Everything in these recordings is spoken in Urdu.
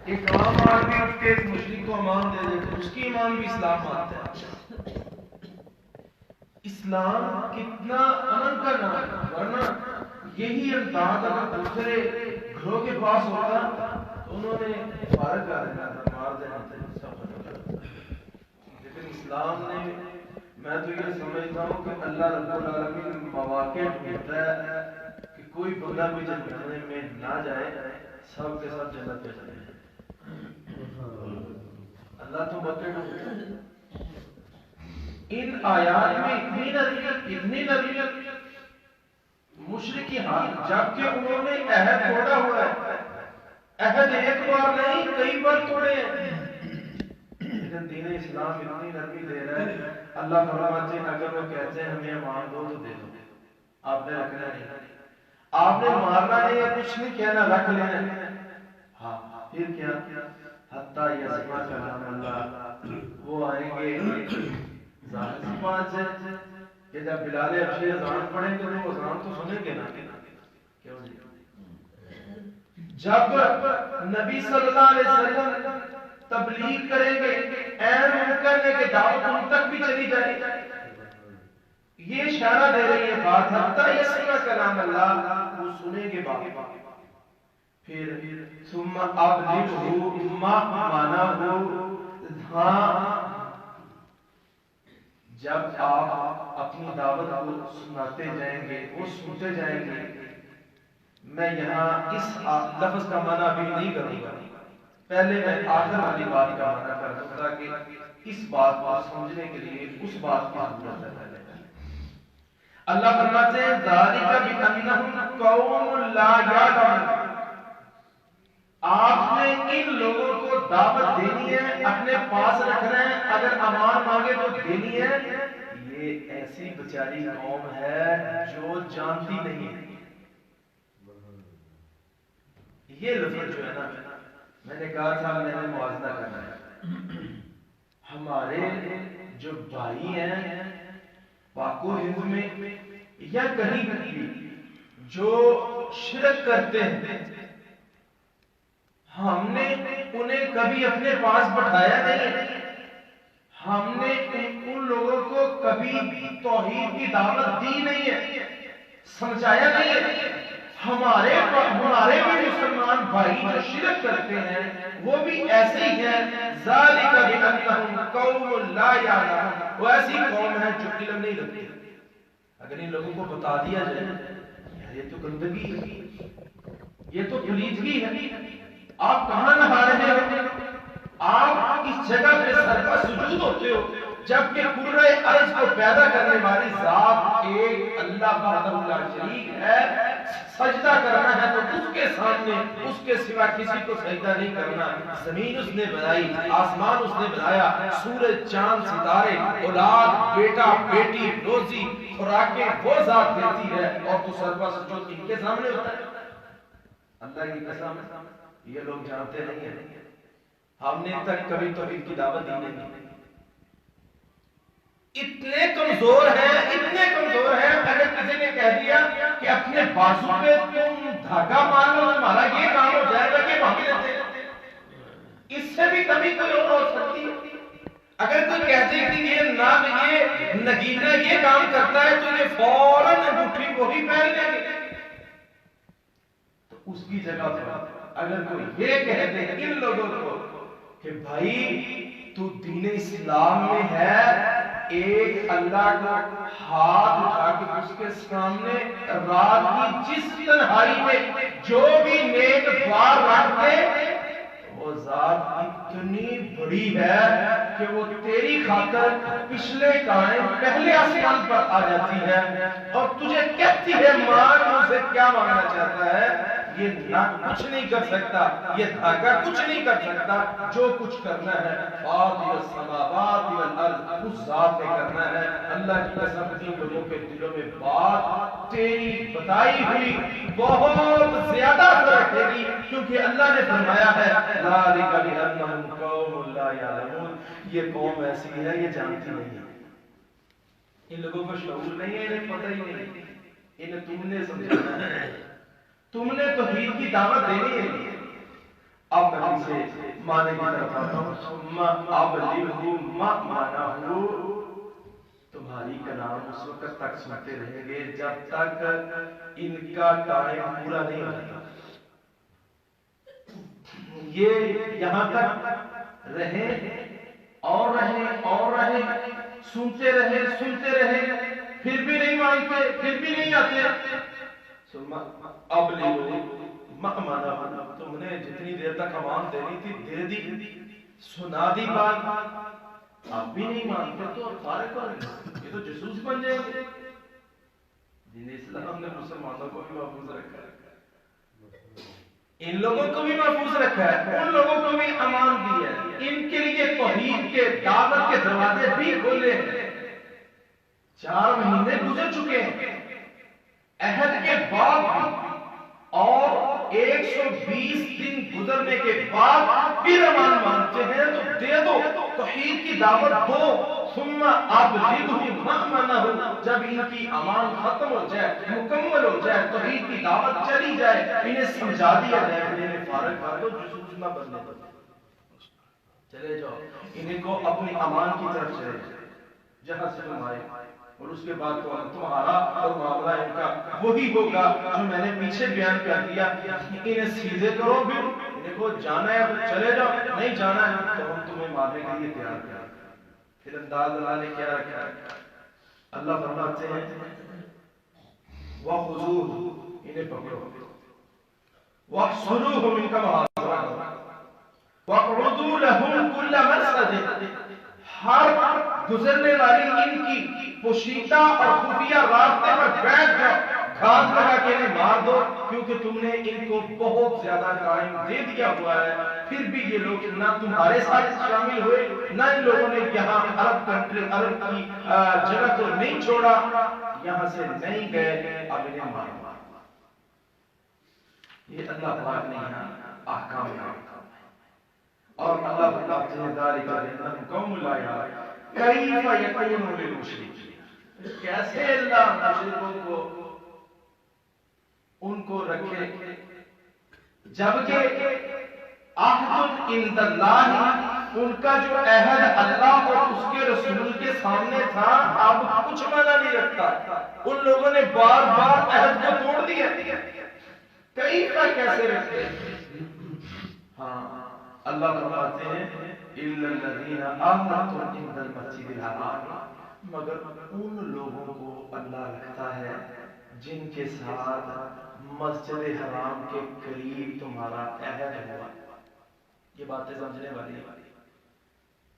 ایک عام آدمی اٹھ کے مشرک کو امان دے دے تو اس کی ایمان بھی اسلام مانتا ہے. اسلام کتنا امن کا نام ہے، ورنہ یہی انداز اگر دوسرے گھروں کے پاس ہوتا تو انہوں نے فارغ کر دینا تھا، مار دینا تھا، سب ختم کر دینا. لیکن اسلام نے، میں تو یہ سمجھتا ہوں کہ اللہ رب العالمین مواقع ڈھونڈتا ہے کہ کوئی بندہ بھی جنت میں نہ جائے، سب کے سب جنت پہ چلے جائیں. اللہ تو موقع ڈھونڈتا ہے. ان آیات میں اتنی نبیت مشرکی حال، جبکہ انہوں نے عہد توڑا ہوا ہے. عہد ایک بار نہیں کئی بار توڑے ہیں، لیکن دین اسلام اتنی نرمی دے رہا ہے. اللہ فرماتے ہیں اگر وہ کہتے ہیں ہمیں امان دو تو دے دو، آپ نے رکھنا نہیں، آپ نے مارنا نہیں ہے، کچھ نہیں کہنا، رکھ لینا. ہاں پھر کیا؟ حتیٰ یسمع کلام اللہ، وہ آئیں گے ظاہر سی بات ہے کہ جب بلال حبشی اذان پڑھیں گے تو اذان تو سنیں گے نا. کیوں نہیں؟ جب نبی صلی اللہ علیہ وسلم تبلیغ کریں گے، اہم منکر ہے کہ دعوت ان تک بھی چلی جائے. یہ اشارہ دے رہی ہے بات، حتیٰ یسمع کلام اللہ، وہ سنیں گے بات. پھر ثم ابلغہ ما مانا ہو، ہاں جب آپ اپنی دعوت کو سناتے جائیں گے، وہ سنتے جائیں گے. میں یہاں اس لفظ کا معنی ابھی نہیں کروں گا، پہلے میں آخر والی بات کا معنی کر دوں تاکہ اس بات کو سمجھنے کے لیے اس بات کی ضرورت ہے. پہلے اللہ فرماتے ہیں ذالک بانہم قوم لا یعلمون، آپ نے ان لوگوں کو دعوت دینی ہے، اپنے پاس رکھنا ہے، اگر امان مانگے تو دینی ہے. یہ ایسی بیچاری قوم ہے جو جانتی نہیں ہے. یہ لفظ جو ہے نا، میں نے کہا تھا میں نے موازنہ کرنا ہے. ہمارے جو بھائی ہیں پاک و ہند میں یا کہیں بھی جو شرک کرتے ہیں، ہم نے انہیں کبھی اپنے پاس بٹھایا نہیں. ہم نے ان لوگوں کو کبھی توحید کی دعوت دی نہیں ہے، سمجھایا نہیں ہے. ہمارے بھی مسلمان بھائی جو شرک کرتے ہیں وہ بھی ایسے ہی ہیں. ذالک بانہم قوم لا یعلمون، وہ ایسی قوم ہے جو علم نہیں رکھتی. اگر ان لوگوں کو بتا دیا جائے یار یہ تو گندگی ہے، یہ تو پلیدگی ہے، آپ کہاں نہا رہے ہو، آپ اس جگہ پہ سر کا سجود ہوتے ہو، جبکہ پورے ارض کو پیدا کرنے والی ذات ایک اللہ وحدہ لا شریک ہے. سجدہ کرنا ہے تو اس کے سامنے، اس کے سوا کسی کو سجدہ نہیں کرنا. زمین اس نے بنائی، آسمان اس نے بنایا، سورج چاند ستارے، اولاد بیٹا بیٹی روزی خوراکیں وہ ذات دیتی ہے، اور تو سرپا سجود ان کے سامنے ہوتا ہے. اللہ کی قسم یہ لوگ جانتے نہیں ہیں. ہم نے تک کبھی توحید کی دعوت دی نہیں. اتنے کمزور ہیں اگر کسی نے کہہ دیا کہ اپنے بازو پہ تم دھاگا مان لو تمہارا یہ کام ہو جائے گا، کہ مانگ لیتے ہیں. اس سے بھی کمی کوئی اور ہو سکتی ہے. اگر کوئی کہتے کہ یہ نگینہ یہ کام کرتا ہے تو یہ فوراً انگوٹھی وہی پہن لیں گے. تو اس کی جگہ پر اگر کوئی یہ کہہ دے ان لوگوں کو کہ بھائی تو دین اسلام میں ہے، ایک اللہ کا ہاتھ اٹھا کے اس کے سامنے رات کی جس تنہائی میں جو بھی نیک بار رکھ دے، وہ ذات اتنی بڑی ہے کہ وہ تیری خاطر پچھلے قائم پہلے آسمان پر آ جاتی ہے اور تجھے کہتی ہے مانگ، مجھ سے کیا مانگنا چاہتا ہے. یہ نہ کچھ نہیں کر سکتا، یہ دھاگا کچھ نہیں کر سکتا. جو کچھ کرنا ہے فاطر السماوات والارض، اس ذات نے کرنا ہے. اللہ کی قسم ان لوگوں کے دلوں میں بات تیری بتائی ہوئی بہت زیادہ اثر رکھے گی، کیونکہ اللہ نے فرمایا ہے ذالک بانہم قوم لا یعلمون، یہ قوم ایسی ہے یہ جانتی نہیں ہے. ان لوگوں کو شعور نہیں ہے، انہیں پتہ ہی نہیں. انہیں تم نے سمجھانا ہے، تم نے توحید کی دعوت دینی ہے. اب نبی سے معنی کی طرف آتا ہوں ثم ابلغوا مأمنہ، تمہاری کلام اس وقت تک سنتے رہیں گے جب تک ان کا ٹائم پورا نہیں ہوتا. یہ یہاں تک رہیں اور رہیں سنتے رہے پھر بھی نہیں مانتے، پھر بھی نہیں آتے. اب لے مأمنہ، تم نے جتنی دیر تک امان دینی تھی دے دی، سنا دی بات، آپ بھی نہیں مانتے تو فارغ کر، یہ تو جاسوس بن جائیں گے. دین اسلام نے مسلمانوں کو بھی محفوظ رکھا ہے، ان لوگوں کو بھی محفوظ رکھا ہے، ان لوگوں کو بھی امان دی ہے، ان کے لیے توحید کے دعوت کے دروازے بھی کھولے ہیں. 4 مہینے گزر چکے ہیں عہد کے بعد اور 120 دن گزرنے کے بعد پھر امان مانگتے ہیں تو دے دو، توحید کی دعوت دو. ثم ابلغوا مأمنہ، جب ان کی امان ختم ہو جائے، مکمل ہو جائے، توحید کی دعوت چلی جائے، انہیں سمجھا دیا جائے، انہیں فارغ کر دو، جاسوس نہ بننے دو، چلے جاؤ، انہیں کو اپنی امان کی طرف چلے جائے جہاں سے تم آئے. اور اس کے بعد تمہارا اور معاملہ ان کا وہی ہوگا جو میں نے پیچھے بیان کر دیا. انہیں سیدھے کرو، پھر انہیں کو جانا ہے تو چلے جاؤ، نہیں جانا ہے تو ہم تمہیں مارنے کے لیے تیار ہیں. پھر انداز اللہ نے کیا رکھا ہے؟ اللہ فرماتے ہیں وَخُذُوهُ، انہیں پکڑو، وَاحْصُرُوهُ مِنْ كَمْ حَاصَرَ وَاقْعُدُوا لَهُمْ كُلَّ مَرْصَدٍ، ہر گزرنے والی ان کی پوشیدہ اور خفیہ راستے پر بیٹھ جاؤ، گھاس لگا کے انہیں مار دو، کیونکہ تم نے ان کو بہت زیادہ ٹائم دے دیا ہوا ہے. پھر بھی یہ لوگ نہ تمہارے ساتھ شامل ہوئے، نہ ان لوگوں نے یہاں عرب کی جگہ کو نہیں چھوڑا، یہاں سے نہیں گئے، اب انہیں مارو. یہ اللہ پاک نے یہاں احکام ہے. اور اللہ فرماتے ہیں ذالک بأنہم قوم لا یعلمون، کیف یکون للمشرکین، کیسے اللہ مشرکوں کو ان کو رکھے جبکہ عہد عند اللہ، ان کا جو عہد اللہ اور اس کے رسول کے سامنے تھا اب کچھ معنی نہیں رکھتا. ان لوگوں نے بار بار عہد کو توڑ دیا، کیف کیسے رکھے. ہاں اللہ فرماتے ہیں اِلَّا الَّذِينَ آمَنُوا عِندَ الْمَسْجِدِ الْحَرَامِ، مگر ان لوگوں کو اللہ رکھتا ہے جن کے ساتھ مسجد حرام کے قریب تمہارا عہد ہوا. یہ باتیں سمجھنے والی ہے.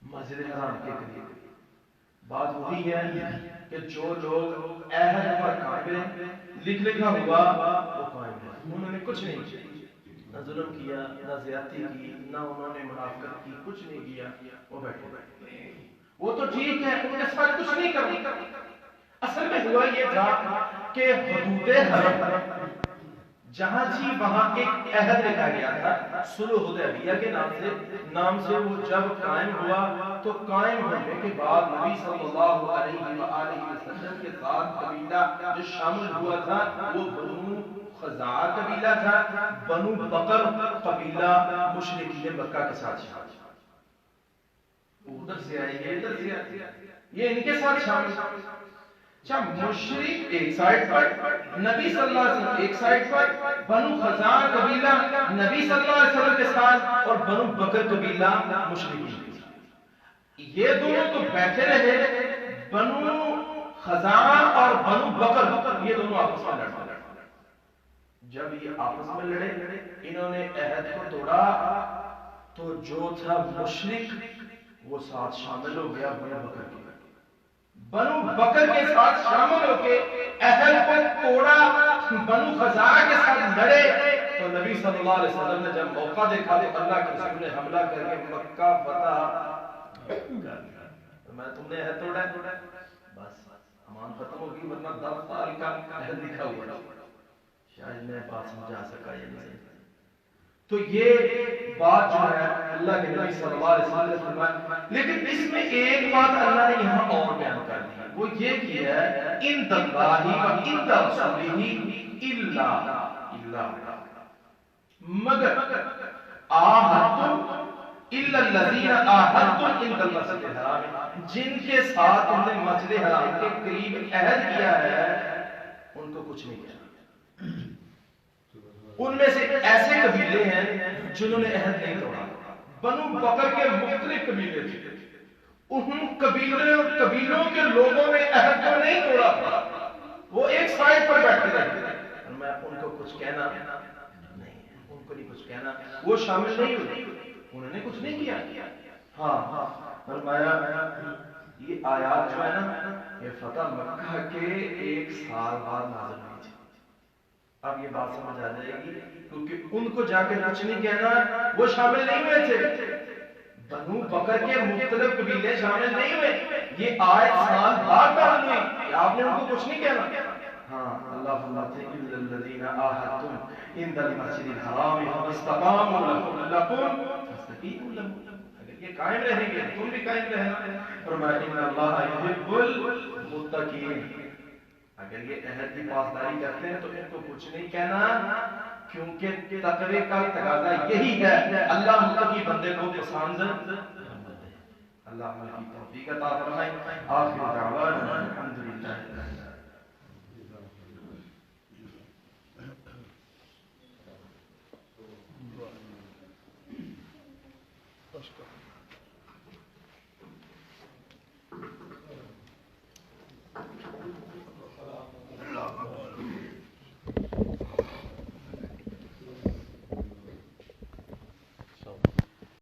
مسجد حرام کے قریب بات وہی ہے کہ جو لوگ عہد پر قائم ہیں، لکھا ہوا وہ قائم ہے، انہوں نے کچھ نہیں کیا، نہ ظلم کیا، نہ زیادتی کی، نہ انہوں نے منافقت کی، کچھ نہیں کیا، وہ بیٹھے. وہ تو ٹھیک ہے، ان کے ساتھ کچھ نہیں کرنا. اصل میں ہوا یہ تھا کہ حدود حرم جہاں جی وہاں ایک عہد لکھا گیا تھا صلح حدیبیہ کے نام سے وہ جب قائم ہوا تو قائم ہونے کے بعد نبی صلی اللہ علیہ وآلہ وسلم کے ساتھ قبیلہ جو شامل ہوا تھا وہ بنو خزاعہ قبیلہ تھا، بنو بکر قبیلہ مشرکین مکہ کے ساتھ شامل، ادھر سے آئے گے ادھر سے آئے، یہ ان کے ساتھ شامل. اچھا مشرک ایک سائٹ پر، نبی صلی اللہ علیہ وسلم ایک سائٹ پر، بنو خزاعہ قبیلہ نبی صلی اللہ علیہ وسلم کے ساتھ اور بنو بکر قبیلہ مشرکین کے ساتھ. یہ دونوں تو بیٹھے رہے، بنو خزاعہ اور بنو بکر یہ دونوں آپس میں لڑ پڑے. جب یہ آپس میں لڑے انہوں نے عہد کو توڑا تو جو تھا مشرک وہ ساتھ شامل ہو گیا بنو بکر کے. بنو بکر کے ساتھ شامل ہو کے عہد کو توڑا، بنو خزاعہ کے ساتھ لڑے تو نبی صلی اللہ علیہ وسلم نے جب موقع دیکھا تو اللہ کے رسول نے حملہ کر کے مکہ فتح کر دیا. میں تم نے عہد توڑا ہے بس امان ختم ہوگی، ورنہ 10 سال کا عہد لکھا ہوا ہے. شاید میں بات سمجھا سکا یا نہیں. تو یہ بات جو ہے اللہ کے نبی صلی اللہ علیہ وسلم نے فرمایا. لیکن اس میں ایک بات اللہ نے یہاں اور بیان کر دی، وہ یہ کیا ہے ان اللہ و ان رسولہ الا مگر آہدتم الا الذین عاہدتم عند المسجد الحرام، جن کے ساتھ تم نے مسجد حرام کے قریب عہد کیا ہے ان کو کچھ نہیں کیا۔ ان میں سے ایسے قبیلے ہیں جنہوں نے عہد نہیں توڑا، بنو بکر کے مختلف قبیلے تھے، ان قبیلوں کے لوگوں نے عہد کو نہیں توڑا تھا، وہ ایک سائڈ پر بیٹھے رہے، اور میں ان کو کچھ کہنا نہیں، ان کو نہیں کچھ کہنا، وہ شامل نہیں ہوئے، انہوں نے کچھ نہیں کیا۔ ہاں فرمایا یہ آیات جو ہے نا یہ فتح مکہ کے 1 سال بعد نازل ہوئی تھی۔ اب یہ بات سمجھ آ جائے گی، کیونکہ ان کو جا کے کچھ نہیں کہنا، وہ شامل نہیں ہوئے تھے، بنو بکر کے مختلف قبیلے شامل نہیں ہوئے، یہ آیت سال بعد نازل ہوئی کہ آپ نے ان کو کچھ نہیں کہنا۔ ہاں اللہ فرماتے ہیں الا الذین عاہدتم عند المسجد الحرام فاستقاموا لكم فاستقیموا لهم، اگر یہ قائم رہیں گے تم بھی قائم رہنا۔ فرمایا ان اللہ یحب المتقین، اگر یہ عہد کی پاسداری کرتے ہیں تو ان کو کچھ نہیں کہنا، کیونکہ تقوی کا تقاضا یہی ہے، اللہ متقی بندے کو پسند کرتے ہیں۔ اللہ عمل کی توفیق عطا فرمائے۔ آخر دعوانا الحمدللہ۔